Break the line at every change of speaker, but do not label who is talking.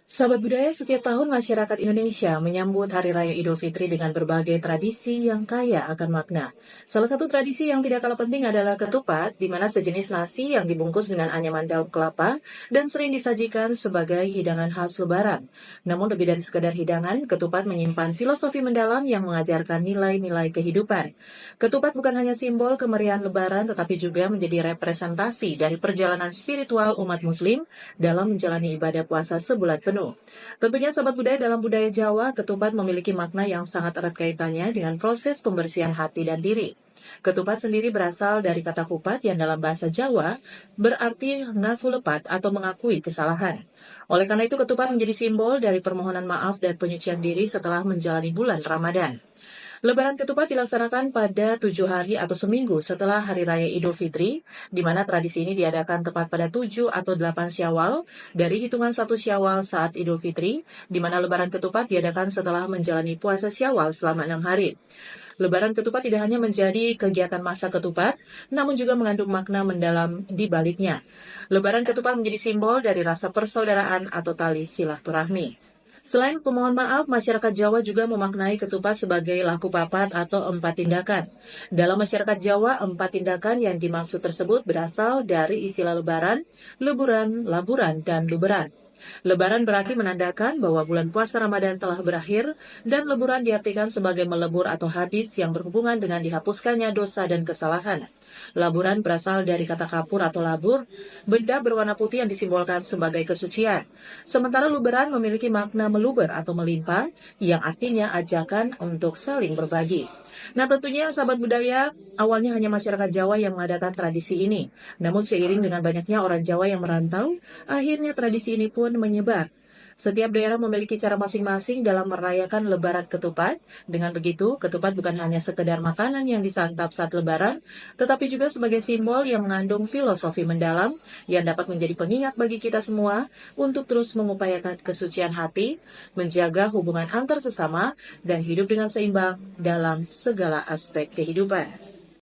Sahabat budaya, setiap tahun masyarakat Indonesia menyambut Hari Raya Idul Fitri dengan berbagai tradisi yang kaya akan makna. Salah satu tradisi yang tidak kalah penting adalah ketupat, di mana sejenis nasi yang dibungkus dengan anyaman daun kelapa dan sering disajikan sebagai hidangan khas Lebaran. Namun lebih dari sekadar hidangan, ketupat menyimpan filosofi mendalam yang mengajarkan nilai-nilai kehidupan. Ketupat bukan hanya simbol kemeriahan Lebaran, tetapi juga menjadi representasi dari perjalanan spiritual umat Muslim dalam menjalani ibadah puasa sebulan penuh. Tentunya sahabat budaya, dalam budaya Jawa, ketupat memiliki makna yang sangat erat kaitannya dengan proses pembersihan hati dan diri. Ketupat sendiri berasal dari kata kupat yang dalam bahasa Jawa berarti ngaku lepat atau mengakui kesalahan. Oleh karena itu, ketupat menjadi simbol dari permohonan maaf dan penyucian diri setelah menjalani bulan Ramadan. Lebaran ketupat dilaksanakan pada 7 hari atau seminggu setelah Hari Raya Idul Fitri, di mana tradisi ini diadakan tepat pada 7 atau 8 Syawal, dari hitungan 1 Syawal saat Idul Fitri, di mana Lebaran ketupat diadakan setelah menjalani puasa Syawal selama 6 hari. Lebaran ketupat tidak hanya menjadi kegiatan masa ketupat, namun juga mengandung makna mendalam di baliknya. Lebaran ketupat menjadi simbol dari rasa persaudaraan atau tali silaturahmi. Selain pemohon maaf, masyarakat Jawa juga memaknai ketupat sebagai laku papat atau 4 tindakan. Dalam masyarakat Jawa, 4 tindakan yang dimaksud tersebut berasal dari istilah lebaran, leburan, laburan, dan luberan. Lebaran berarti menandakan bahwa bulan puasa Ramadan telah berakhir, dan leburan diartikan sebagai melebur atau habis yang berhubungan dengan dihapuskannya dosa dan kesalahan. Laburan berasal dari kata kapur atau labur, benda berwarna putih yang disimbolkan sebagai kesucian. Sementara luberan memiliki makna meluber atau melimpah, yang artinya ajakan untuk saling berbagi. Nah, tentunya sahabat budaya, awalnya hanya masyarakat Jawa yang mengadakan tradisi ini. Namun seiring dengan banyaknya orang Jawa yang merantau, akhirnya tradisi ini pun menyebar. Setiap daerah memiliki cara masing-masing dalam merayakan Lebaran ketupat. Dengan begitu, ketupat bukan hanya sekedar makanan yang disantap saat Lebaran, tetapi juga sebagai simbol yang mengandung filosofi mendalam yang dapat menjadi pengingat bagi kita semua untuk terus mengupayakan kesucian hati, menjaga hubungan antar sesama, dan hidup dengan seimbang dalam segala aspek kehidupan.